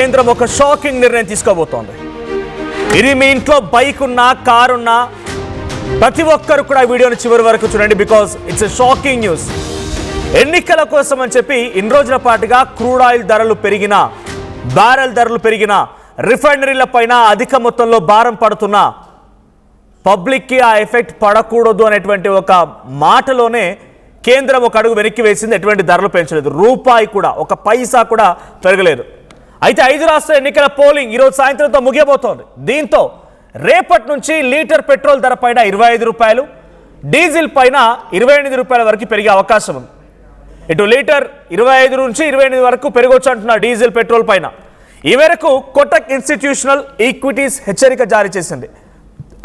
కేంద్రం ఒక షాకింగ్ నిర్ణయం తీసుకోబోతోంది. ఇది మీ ఇంట్లో బైక్ ఉన్నా, కార్ ఉన్నా ప్రతి ఒక్కరు కూడా వీడియోని చివరి వరకు చూడండి, because it's a shocking news. ఎన్నికల కోసం అని చెప్పి ఇన్ని రోజుల పాటుగా క్రూడ్ ఆయిల్ ధరలు పెరిగిన, బ్యారెల్ ధరలు పెరిగిన, రిఫైనరీల పైన అధిక మొత్తంలో భారం పడుతున్న పబ్లిక్కి ఆ ఎఫెక్ట్ పడకూడదు అనేటువంటి ఒక మాటలోనే కేంద్రం ఒక అడుగు వెనక్కి వేసింది. ఎటువంటి ధరలు పెంచలేదు, రూపాయి కూడా, ఒక పైసా కూడా పెరగలేదు. అయితే 5 రాష్ట్ర ఎన్నికల పోలింగ్ ఈరోజు సాయంత్రంతో ముగియబోతోంది. దీంతో రేపటి నుంచి లీటర్ పెట్రోల్ ధర పైన 25 రూపాయలు, డీజిల్ పైన 28 రూపాయల వరకు పెరిగే అవకాశం ఉంది. ఇటు లీటర్ 25 నుంచి 28 వరకు పెరగొచ్చు అంటున్నారు డీజిల్ పెట్రోల్ పైన. ఈ మేరకు కోటక్ ఇన్స్టిట్యూషనల్ ఈక్విటీస్ హెచ్చరిక జారీ చేసింది.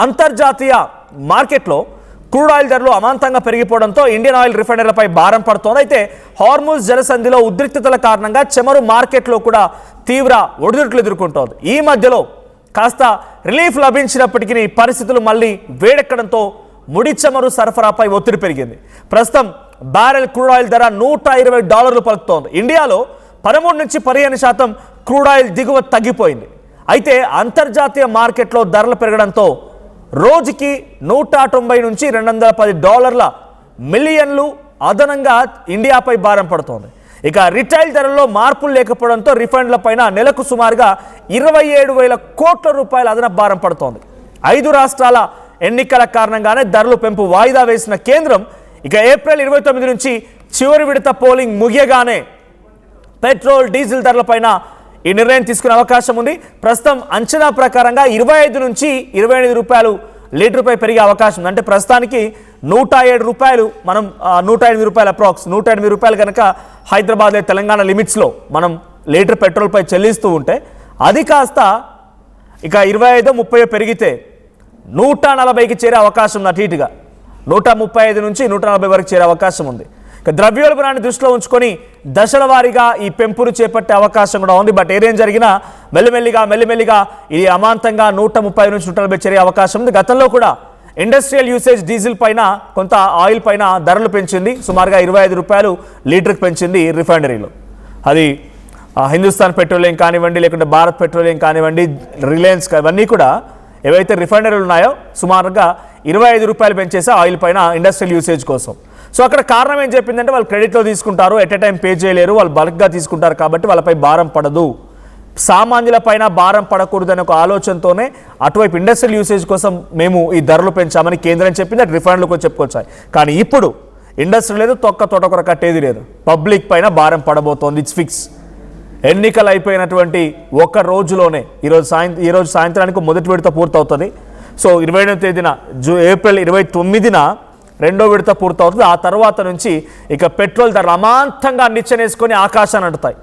అంతర్జాతీయ మార్కెట్లో క్రూడ్ ఆయిల్ ధరలు అమాంతంగా పెరిగిపోవడంతో ఇండియన్ ఆయిల్ రిఫైనరీలపై భారం పడుతోంది. అయితే హార్ముజ్ జలసంధిలో ఉద్రిక్తతల కారణంగా చమురు మార్కెట్లో కూడా తీవ్ర ఒడిదుడుకులు ఎదుర్కొంటోంది. ఈ మధ్యలో కాస్త రిలీఫ్ లభించినప్పటికీ పరిస్థితులు మళ్ళీ వేడెక్కడంతో ముడి చమురు సరఫరాపై ఒత్తిడి పెరిగింది. ప్రస్తుతం బ్యారెల్ క్రూడ్ ఆయిల్ ధర $120 పలుకుతోంది. ఇండియాలో 13 నుంచి 15% క్రూడ్ ఆయిల్ దిగువ తగ్గిపోయింది. అయితే అంతర్జాతీయ మార్కెట్లో ధరలు పెరగడంతో రోజుకి $190 నుంచి $210 మిలియన్లు అదనంగా ఇండియాపై భారం పడుతోంది. ఇక రిటైల్ ధరల్లో మార్పులు లేకపోవడంతో రిఫైండ్ల పైన నెలకు సుమారుగా 27,000 కోట్ల రూపాయల అదనపు భారం పడుతోంది. 5 రాష్ట్రాల ఎన్నికల కారణంగానే ధరలు పెంపు వాయిదా వేసిన కేంద్రం ఇక ఏప్రిల్ 29 నుంచి చివరి విడత పోలింగ్ ముగియగానే పెట్రోల్, డీజిల్ ధరలపైన ఈ నిర్ణయం తీసుకునే అవకాశం ఉంది. ప్రస్తుతం అంచనా ప్రకారంగా 25 నుంచి 28 రూపాయలు లీటర్పై పెరిగే అవకాశం ఉంది. అంటే ప్రస్తుతానికి 107 రూపాయలు, మనం 108 రూపాయలు, అప్రాక్స్ 108 రూపాయలు కనుక హైదరాబాద్ తెలంగాణ లిమిట్స్లో మనం లీటర్ పెట్రోల్పై చెల్లిస్తూ ఉంటే అది కాస్త ఇక 25-30 పెరిగితే 140కి చేరే అవకాశం ఉంది. అటు ఇటుగా 135 నుంచి 140 వరకు చేరే అవకాశం ఉంది. ఇక ద్రవ్యోల్బణాన్ని దృష్టిలో ఉంచుకొని దశల వారీగా ఈ పెంపును చేపట్టే అవకాశం కూడా ఉంది. బట్ ఏదేం జరిగినా మెల్లిమెల్లిగా ఇది అమాంతంగా 130 నుంచి 140 చేరే అవకాశం ఉంది. గతంలో కూడా ఇండస్ట్రియల్ యూసేజ్ డీజిల్ పైన, కొంత ఆయిల్ పైన ధరలు పెంచింది. సుమారుగా 25 రూపాయలు లీటర్కి పెంచింది రిఫైనరీలో. అది హిందుస్థాన్ పెట్రోలియం కానివ్వండి, లేకుంటే భారత్ పెట్రోలియం కానివ్వండి, రిలయన్స్, ఇవన్నీ కూడా ఏవైతే రిఫైనరీలు ఉన్నాయో సుమారుగా 25 రూపాయలు పెంచేసే ఆయిల్ పైన ఇండస్ట్రియల్ యూసేజ్ కోసం. సో అక్కడ కారణం ఏం చెప్పిందంటే వాళ్ళు క్రెడిట్లో తీసుకుంటారు, ఎట్ ఎ టైం పే చేయలేరు, వాళ్ళు బల్క్గా తీసుకుంటారు కాబట్టి వాళ్ళపై భారం పడదు, సామాన్యుల పైన భారం పడకూడదు అనే ఒక ఆలోచనతోనే అటువైపు ఇండస్ట్రియల్ యూసేజ్ కోసం మేము ఈ ధరలు పెంచామని కేంద్రం చెప్పింది. అటు రిఫైనరీలకు చెప్పుకొచ్చాయి. కానీ ఇప్పుడు ఇండస్ట్రీ లేదు, తోటకూర కట్టేది లేదు, పబ్లిక్ పైన భారం పడబోతోంది. It's fix. ఎన్నికలు అయిపోయినటువంటి ఒక రోజులోనే ఈరోజు సాయంత్రానికి మొదటి విడత పూర్తవుతుంది. సో 28వ తేదీన ఏప్రిల్ 29న రెండో విడత పూర్తవుతుంది. ఆ తర్వాత నుంచి ఇక పెట్రోల్ ధరలు అమాంతంగా నిచ్చెనేసుకొని ఆకాశాన్ని అంటుతాయి.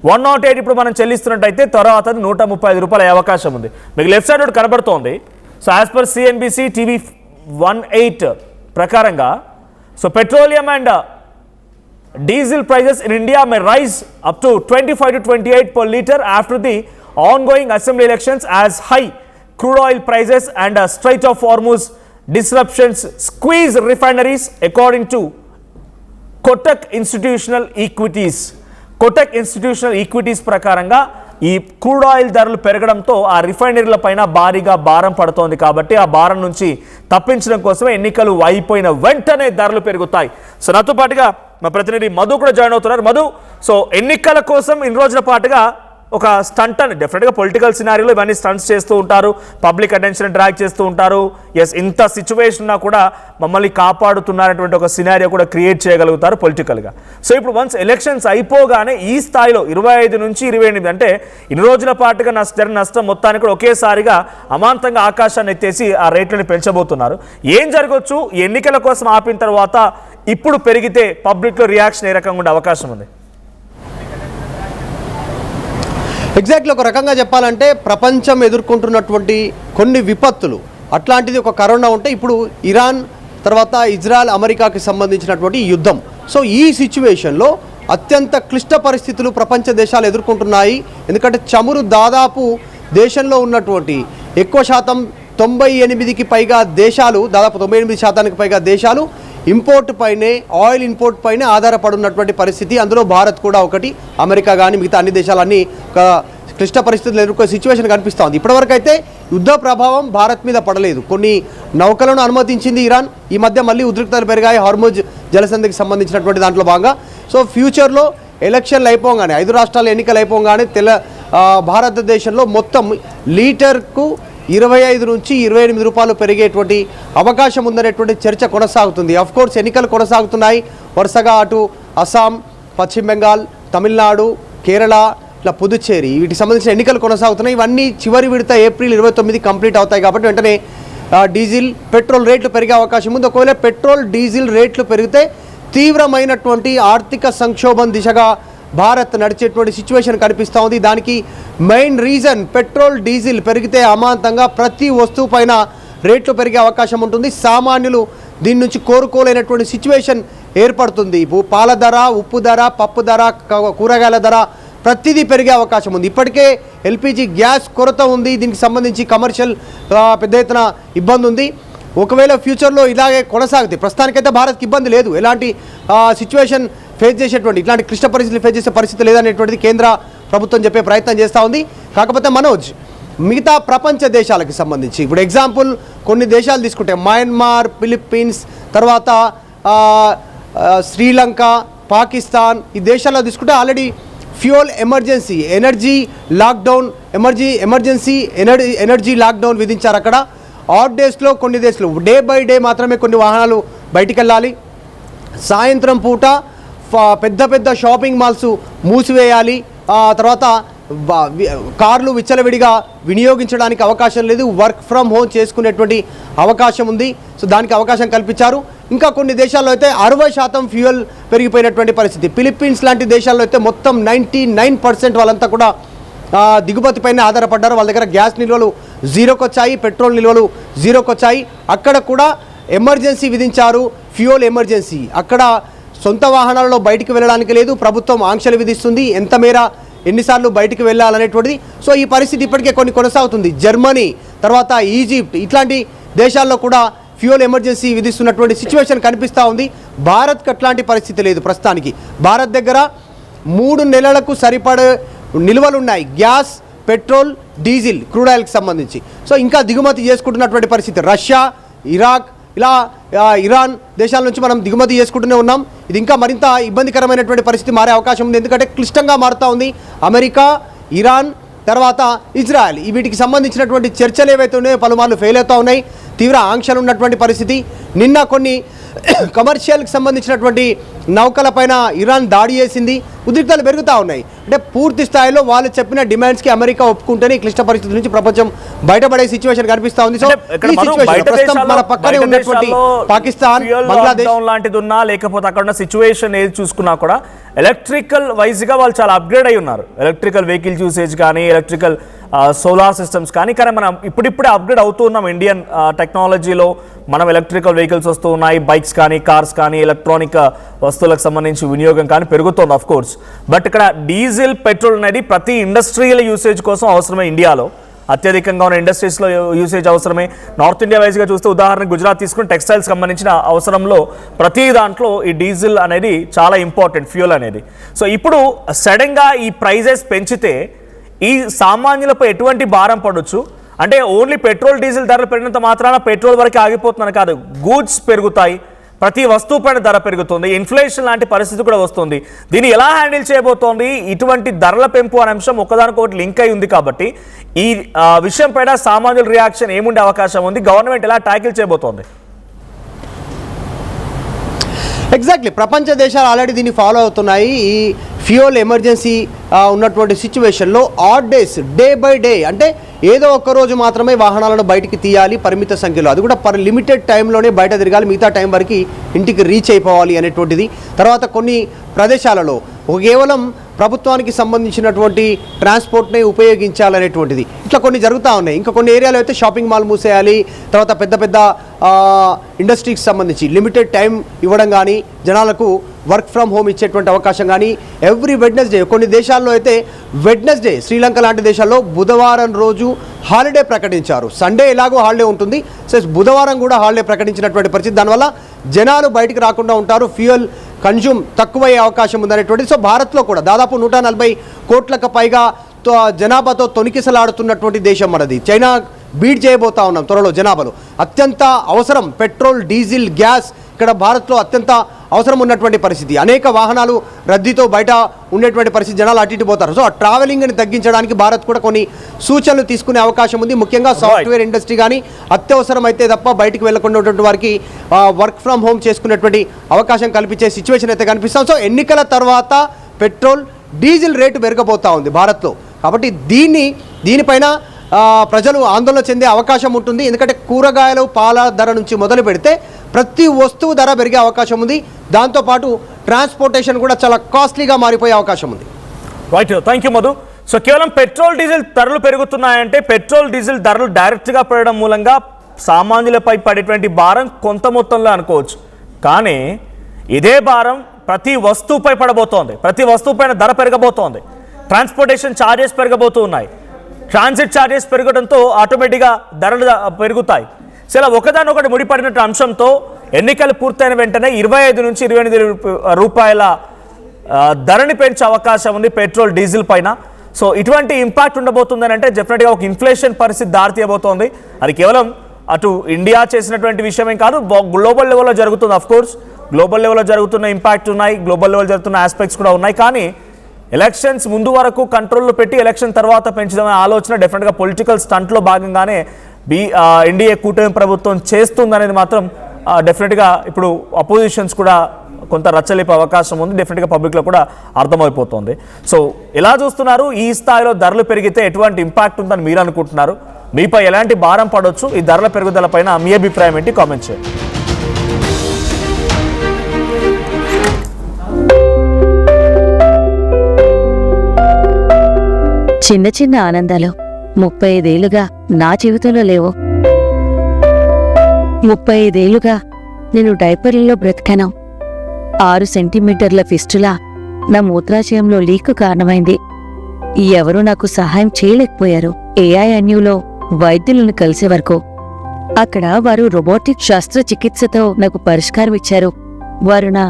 108 ఇప్పుడు మనం చెల్లిస్తున్నట్టయితే తర్వాత 135 రూపాయలు అయ్యే అవకాశం ఉంది. మీకు లెఫ్ట్ సైడ్ ఒకటి కనబడుతోంది. So as per CNBC TV 18 ప్రకారంగా so petroleum and diesel prices in India may rise up to 25 to 28 per liter after the ongoing assembly elections as high crude oil prices and Strait of Hormuz disruptions squeeze refineries, according to Kotak Institutional Equities. Kotak Institutional Equities ప్రకారంగా ఈ crude oil ధరలు పెరగడంతో ఆ రిఫైనరీల పైన భారీగా భారం పడుతోంది. కాబట్టి ఆ భారం నుంచి తప్పించడం కోసమే ఎన్నికలు అయిపోయిన వెంటనే ధరలు పెరుగుతాయి. సో నాతో పాటుగా మా ప్రతినిధి మధు కూడా జాయిన్ అవుతున్నారు. మధు, సో ఎన్నికల కోసం ఇన్ని రోజుల పాటుగా ఒక స్టంట్ అని, డెఫినెట్గా పొలిటికల్ సినారియోలో ఇవన్నీ స్టంట్స్ చేస్తూ ఉంటారు, పబ్లిక్ అటెన్షన్ డ్రాగ్ చేస్తూ ఉంటారు. ఎస్, ఇంత సిచ్యువేషన్ ఉన్నా కూడా మమ్మల్ని కాపాడుతున్నారనేటువంటి ఒక సినారియో కూడా క్రియేట్ చేయగలుగుతారు పొలిటికల్గా. సో ఇప్పుడు వన్స్ ఎలక్షన్స్ అయిపోగానే ఈ స్థాయిలో 25 నుంచి 28, అంటే ఇన్ని రోజుల పాటుగా జరిగిన నష్టం మొత్తానికి కూడా ఒకేసారిగా అమాంతంగా ఆకాశాన్ని ఎత్తేసి ఆ రేట్లను పెంచబోతున్నారు. ఏం జరగవచ్చు? ఎన్నికల కోసం ఆపిన తర్వాత ఇప్పుడు పెరిగితే పబ్లిక్లో రియాక్షన్ ఏ రకంగా ఉండే అవకాశం ఉంది? ఎగ్జాక్ట్లీ ఒక రకంగా చెప్పాలంటే ప్రపంచం ఎదుర్కొంటున్నటువంటి కొన్ని విపత్తులు, అట్లాంటిది ఒక కరోనా ఉంటే ఇప్పుడు ఇరాన్ తర్వాత ఇజ్రాయెల్ అమెరికాకి సంబంధించినటువంటి యుద్ధం. సో ఈ సిచ్యువేషన్లో అత్యంత క్లిష్ట పరిస్థితులు ప్రపంచ దేశాలు ఎదుర్కొంటున్నాయి. ఎందుకంటే చమురు దాదాపు దేశంలో ఉన్నటువంటి ఎక్కువ శాతం 98కి పైగా దేశాలు, దాదాపు 98% పైగా దేశాలు ఇంపోర్ట్ పైనే ఆయిల్ ఇంపోర్ట్ పైనే ఆధారపడి ఉన్నటువంటి పరిస్థితి. అందులో భారత్ కూడా ఒకటి, అమెరికా కానీ మిగతా అన్ని దేశాలన్నీ ఒక క్లిష్ట పరిస్థితులు ఎదుర్కొనే సిచ్యువేషన్ కనిపిస్తూ ఉంది. ఇప్పటివరకు అయితే యుద్ధ ప్రభావం భారత్ మీద పడలేదు. కొన్ని నౌకలను అనుమతించింది ఇరాన్. ఈ మధ్య మళ్ళీ ఉద్రిక్తతలు పెరిగాయి హార్ముజ్ జలసంధికి సంబంధించినటువంటి దాంట్లో భాగంగా. సో ఫ్యూచర్లో ఎలక్షన్లు అయిపోగానే 5 రాష్ట్రాల ఎన్నికలు అయిపోగానే భారతదేశంలో మొత్తం లీటర్కు 25 నుంచి 28 రూపాయలు పెరిగేటువంటి అవకాశం ఉందనేటువంటి చర్చ కొనసాగుతుంది. కోర్స్ ఎన్నికలు కొనసాగుతున్నాయి వరుసగా. అటు అస్సాం, పశ్చిమ బెంగాల్, తమిళనాడు, కేరళ, ఇట్లా పుదుచ్చేరి వీటికి సంబంధించిన ఎన్నికలు కొనసాగుతున్నాయి. ఇవన్నీ చివరి విడత ఏప్రిల్ 29 కంప్లీట్ అవుతాయి కాబట్టి వెంటనే డీజిల్, పెట్రోల్ రేట్లు పెరిగే అవకాశం ఉంది. ఒకవేళ పెట్రోల్, డీజిల్ రేట్లు పెరిగితే తీవ్రమైనటువంటి ఆర్థిక సంక్షోభం దిశగా భారత్ నడిచేటువంటి సిచ్యువేషన్ కనిపిస్తూ ఉంది. దానికి మెయిన్ రీజన్ పెట్రోల్, డీజిల్ పెరిగితే అమాంతంగా ప్రతి వస్తువు పైన రేట్లు పెరిగే అవకాశం ఉంటుంది. సామాన్యులు దీని నుంచి కోరుకోలేనటువంటి సిచ్యువేషన్ ఏర్పడుతుంది. పాల ధర, ఉప్పు ధర, పప్పు ధర, కూరగాయల ధర ప్రతిదీ పెరిగే అవకాశం ఉంది. ఇప్పటికే ఎల్పిజి గ్యాస్ కొరత ఉంది. దీనికి సంబంధించి కమర్షియల్ పెద్ద ఎత్తున ఇబ్బంది ఉంది. ఒకవేళ ఫ్యూచర్లో ఇలాగే కొనసాగితే, ప్రస్తుతానికైతే భారత్కి ఇబ్బంది లేదు, ఎలాంటి సిచ్యువేషన్ ఫేస్ చేసేటువంటి ఇట్లాంటి క్లిష్ట పరిస్థితులు ఫేస్ చేసే పరిస్థితి లేదనేటువంటిది కేంద్ర ప్రభుత్వం చెప్పే ప్రయత్నం చేస్తూ ఉంది. కాకపోతే మనోజ్, మిగతా ప్రపంచ దేశాలకు సంబంధించి ఇప్పుడు ఎగ్జాంపుల్ కొన్ని దేశాలు తీసుకుంటే మయన్మార్, ఫిలిప్పీన్స్, తర్వాత శ్రీలంక, పాకిస్తాన్, ఈ దేశాల్లో తీసుకుంటే already fuel emergency, energy lockdown, emergency energy lockdown విధించారు. అక్కడ ఆడ్ డేస్లో కొన్ని దేశాలు డే బై డే మాత్రమే కొన్ని వాహనాలు బయటికి వెళ్ళాలి. సాయంత్రం పూట పెద్ద పెద్ద షాపింగ్ మాల్స్ మూసివేయాలి. తర్వాత కార్లు విచ్చలవిడిగా వినియోగించడానికి అవకాశం లేదు. వర్క్ ఫ్రమ్ హోమ్ చేసుకునేటువంటి అవకాశం ఉంది. సో దానికి అవకాశం కల్పించారు. ఇంకా కొన్ని దేశాల్లో అయితే 60% ఫ్యూయల్ పెరిగిపోయినటువంటి పరిస్థితి. ఫిలిప్పీన్స్ లాంటి దేశాల్లో అయితే మొత్తం 99% వాళ్ళంతా కూడా దిగుమతిపైన ఆధారపడ్డారు. వాళ్ళ దగ్గర గ్యాస్ నిల్వలు జీరోకి వచ్చాయి, పెట్రోల్ నిల్వలు జీరోకి వచ్చాయి. అక్కడ కూడా ఎమర్జెన్సీ విధించారు, ఫ్యూయల్ ఎమర్జెన్సీ. అక్కడ సొంత వాహనాలలో బయటికి వెళ్ళడానికి లేదు, ప్రభుత్వం ఆంక్షలు విధిస్తుంది, ఎంత మేర ఎన్నిసార్లు బయటికి వెళ్ళాలనేటువంటిది. సో ఈ పరిస్థితి ఇప్పటికే కొన్ని కొనసాగుతుంది. జర్మనీ, తర్వాత ఈజిప్ట్ ఇట్లాంటి దేశాల్లో కూడా ఫ్యూయల్ ఎమర్జెన్సీ విధిస్తున్నటువంటి సిచ్యువేషన్ కనిపిస్తూ ఉంది. భారత్కి అట్లాంటి పరిస్థితి లేదు ప్రస్తుతానికి. భారత్ దగ్గర 3 నెలలకు సరిపడే నిల్వలున్నాయి, గ్యాస్, పెట్రోల్, డీజిల్, క్రూడ్ ఆయిల్కి సంబంధించి. సో ఇంకా దిగుమతి చేసుకుంటున్నటువంటి పరిస్థితి. రష్యా, ఇరాక్, ఇలా ఇరాన్ దేశాల నుంచి మనం దిగుమతి చేసుకుంటూనే ఉన్నాం. ఇది ఇంకా మరింత ఇబ్బందికరమైనటువంటి పరిస్థితి మారే అవకాశం ఉంది. ఎందుకంటే క్లిష్టంగా మారుతూ ఉంది. అమెరికా, ఇరాన్, తర్వాత ఇజ్రాయెల్ వీటికి సంబంధించినటువంటి చర్చలు ఏవైతే ఉన్నాయో పలుమార్లు ఫెయిల్ అవుతూ ఉన్నాయి. తీవ్ర ఆంక్షలు ఉన్నటువంటి పరిస్థితి. నిన్న కొన్ని కమర్షియల్కి సంబంధించినటువంటి నౌకలపైన ఇరాన్ దాడి చేసింది. ఉద్రిక్తలు పెరుగుతూ ఉన్నాయి. అంటే పూర్తి స్థాయిలో వాళ్ళు చెప్పిన డిమాండ్స్కి అమెరికా ఒప్పుకుంటేనే క్లిష్ట పరిస్థితి నుంచి ప్రపంచం బయటపడే సిచ్యువేషన్ కనిపిస్తూ ఉంది. సో ఈ సిచ్యువేషన్ ప్రస్తుతం మన పక్కనే ఉన్నటువంటి పాకిస్తాన్, బంగ్లాదేశ్ లాంటిది ఉన్నా లేకపోతే అక్కడ ఉన్న సిచ్యువేషన్ ఏది చూసుకున్నా కూడా ఎలక్ట్రికల్ వైజ్గా వాళ్ళు చాలా అప్గ్రేడ్ అయి ఉన్నారు. ఎలక్ట్రికల్ వెహికల్ యూసేజ్ కానీ, ఎలక్ట్రికల్ సోలార్ సిస్టమ్స్ కానీ మనం ఇప్పుడిప్పుడే అప్గ్రేడ్ అవుతూ ఉన్నాం. ఇండియన్ టెక్నాలజీలో మనం ఎలక్ట్రికల్ వెహికల్స్ వస్తూ ఉన్నాయి. బైక్స్ కానీ, కార్స్ కానీ, ఎలక్ట్రానిక్ వస్తువులకు సంబంధించి వినియోగం కానీ పెరుగుతోంది ఆఫ్ కోర్స్. బట్ ఇక్కడ డీజిల్, పెట్రోల్ అనేది ప్రతి ఇండస్ట్రియల్ యూసేజ్ కోసం అవసరమే. ఇండియాలో అత్యధికంగా ఉన్న ఇండస్ట్రీస్లో యూసేజ్ అవసరమే. నార్త్ ఇండియా వైజ్గా చూస్తే ఉదాహరణకు గుజరాత్ తీసుకుని టెక్స్టైల్స్ సంబంధించిన అవసరంలో ప్రతి దాంట్లో ఈ డీజిల్ అనేది చాలా ఇంపార్టెంట్, ఫ్యూయల్ అనేది. సో ఇప్పుడు సడన్గా ఈ ప్రైజెస్ పెంచితే ఈ సామాన్యులపై ఎటువంటి భారం పడవచ్చు? అంటే ఓన్లీ పెట్రోల్, డీజిల్ ధరలు పెరిగినంత మాత్రాన పెట్రోల్ వరకు ఆగిపోతుందని కాదు, గూడ్స్ పెరుగుతాయి, ప్రతి వస్తువు పైన ధర పెరుగుతుంది, ఇన్ఫ్లేషన్ లాంటి పరిస్థితి కూడా వస్తుంది. దీన్ని ఎలా హ్యాండిల్ చేయబోతోంది? ఇటువంటి ధరల పెంపు అనే అంశం ఒకదానికొకటి లింక్ అయి ఉంది కాబట్టి ఈ విషయం పైన సామాన్యుల రియాక్షన్ ఏముండే అవకాశం ఉంది? గవర్నమెంట్ ఎలా ట్యాకిల్ చేయబోతోంది? ఎగ్జాక్ట్లీ, ప్రపంచ దేశాలు ఆల్రెడీ దీన్ని ఫాలో అవుతున్నాయి. ఈ ఫ్యూయల్ ఎమర్జెన్సీ ఉన్నటువంటి సిచ్యువేషన్లో odd days, day by day, అంటే ఏదో ఒక్క రోజు మాత్రమే వాహనాలను బయటికి తీయాలి పరిమిత సంఖ్యలో, అది కూడా లిమిటెడ్ టైంలోనే బయట తిరగాలి, మిగతా టైం వరకు ఇంటికి రీచ్ అయిపోవాలి అనేటువంటిది. తర్వాత కొన్ని ప్రదేశాలలో కేవలం ప్రభుత్వానికి సంబంధించినటువంటి ట్రాన్స్పోర్ట్నే ఉపయోగించాలనేటువంటిది, ఇట్లా కొన్ని జరుగుతూ ఉన్నాయి. ఇంకా కొన్ని ఏరియాలో అయితే షాపింగ్ మాల్ మూసేయాలి, తర్వాత పెద్ద పెద్ద ఇండస్ట్రీకి సంబంధించి లిమిటెడ్ టైం ఇవ్వడం కానీ, జనాలకు వర్క్ ఫ్రమ్ హోమ్ ఇచ్చేటువంటి అవకాశం కానీ, ఎవ్రీ వెడ్నెస్డే, కొన్ని దేశాల్లో అయితే వెడ్నెస్డే, శ్రీలంక లాంటి దేశాల్లో బుధవారం రోజు హాలిడే ప్రకటించారు. సండే ఎలాగో హాలిడే ఉంటుంది, సో బుధవారం కూడా హాలిడే ప్రకటించినటువంటి పరిస్థితి. దానివల్ల జనాలు బయటికి రాకుండా ఉంటారు, ఫ్యూయల్ కన్జ్యూమ్ తక్కువయ్యే అవకాశం ఉందనేటువంటిది. సో భారత్లో కూడా దాదాపు 140 కోట్లకు పైగా జనాభాతో తొణికిసలాడుతున్నటువంటి దేశం మనది. చైనా బీట్ చేయబోతా ఉన్నాం త్వరలో జనాభాలో. అత్యంత అవసరం పెట్రోల్, డీజిల్, గ్యాస్ ఇక్కడ భారత్లో అత్యంత అవసరం ఉన్నటువంటి పరిస్థితి. అనేక వాహనాలు రద్దీతో బయట ఉండేటువంటి పరిస్థితి, జనాలు అటు ఇటు పోతారు. సో ఆ ట్రావెలింగ్ని తగ్గించడానికి భారత్ కూడా కొన్ని సూచనలు తీసుకునే అవకాశం ఉంది. ముఖ్యంగా సాఫ్ట్వేర్ ఇండస్ట్రీ కానీ అత్యవసరం అయితే తప్ప బయటికి వెళ్ళకుండా ఉన్నటువంటి వారికి వర్క్ ఫ్రమ్ హోమ్ చేసుకునేటువంటి అవకాశం కల్పించే సిచ్యువేషన్ అయితే కనిపిస్తాం. సో ఎన్నికల తర్వాత పెట్రోల్, డీజిల్ రేటు పెరగబోతూ ఉంది భారత్లో. కాబట్టి దీనిపైన ప్రజలు ఆందోళన చెందే అవకాశం ఉంటుంది. ఎందుకంటే కూరగాయలు, పాల ధర నుంచి మొదలు పెడితే ప్రతి వస్తువు ధర పెరిగే అవకాశం ఉంది. దాంతోపాటు ట్రాన్స్పోర్టేషన్ కూడా చాలా కాస్ట్లీగా మారిపోయే అవకాశం ఉంది. Right, thank you Madhu. So కేవలం పెట్రోల్, డీజిల్ ధరలు పెరుగుతున్నాయంటే పెట్రోల్, డీజిల్ ధరలు డైరెక్ట్గా పెరగడం మూలంగా సామాన్యులపై పడేటువంటి భారం కొంత మొత్తంలో అనుకోవచ్చు. కానీ ఇదే భారం ప్రతి వస్తువుపై పడబోతోంది. ప్రతి వస్తువుపైన ధర పెరగబోతోంది. ట్రాన్స్పోర్టేషన్ ఛార్జెస్ పెరగబోతూ ఉన్నాయి. ట్రాన్సిట్ ఛార్జెస్ పెరగడంతో ఆటోమేటిక్గా ధరలు పెరుగుతాయి. సో ఇలా ఒకదానొకటి ముడిపడినట్టు అంశంతో ఎన్నికలు పూర్తయిన వెంటనే 25 నుంచి 28 రూపాయల ధరని పెంచే అవకాశం ఉంది పెట్రోల్, డీజిల్ పైన. సో ఇటువంటి ఇంపాక్ట్ ఉండబోతుందని అంటే డెఫినెట్గా ఒక ఇన్ఫ్లేషన్ పరిస్థితి దారితీయబోతోంది. అది కేవలం అటు ఇండియా చేసినటువంటి విషయమేం కాదు, గ్లోబల్ లెవెల్లో జరుగుతుంది. అఫ్ కోర్స్ గ్లోబల్ లెవెల్లో జరుగుతున్న ఇంపాక్ట్ ఉన్నాయి, గ్లోబల్ లెవెల్ జరుగుతున్న ఆస్పెక్ట్స్ కూడా ఉన్నాయి. కానీ ఎలక్షన్స్ ముందు వరకు కంట్రోల్లో పెట్టి ఎలక్షన్ తర్వాత పెంచుదామనే ఆలోచన డెఫినెట్గా పొలిటికల్ స్టంట్లో భాగంగానే ఎన్డీఏ కూటమి ప్రభుత్వం చేస్తుందనేది మాత్రం డెఫినెట్గా ఇప్పుడు అపోజిషన్స్ కూడా కొంత రచ్చలేపే అవకాశం ఉంది. డెఫినెట్గా పబ్లిక్లో కూడా అర్థమైపోతుంది. సో ఎలా చూస్తున్నారు, ఈ స్థాయిలో ధరలు పెరిగితే ఎటువంటి ఇంపాక్ట్ ఉందని మీరు అనుకుంటున్నారు? మీపై ఎలాంటి భారం పడవచ్చు ఈ ధరల పెరుగుదల పైన మీ అభిప్రాయం ఏంటి? కామెంట్ చేయండి. చిన్న చిన్న ఆనందాలు 35 ఏళ్లుగా నా జీవితంలో లేవు. 35 ఏళ్లుగా నేను డైపర్లలో బ్రతికాను. 6 సెంటీమీటర్ల ఫిస్టులా నా మూత్రాశయంలో లీకు కారణమైంది. ఎవరూ నాకు సహాయం చేయలేకపోయారు. ఏఐఎన్యూలో వైద్యులను కలిసే వరకు. అక్కడ వారు రోబోటిక్ శస్త్రచికిత్సతో నాకు పరిష్కారం ఇచ్చారు. వారు నా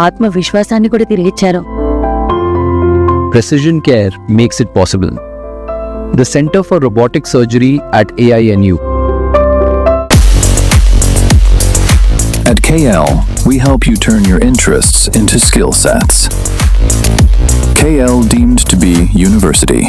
ఆత్మవిశ్వాసాన్ని కూడా తిరిగిచ్చారు. Precision Care makes it possible. The Center for Robotic Surgery at AINU. At KL, we help you turn your interests into skill sets. KL deemed to be university.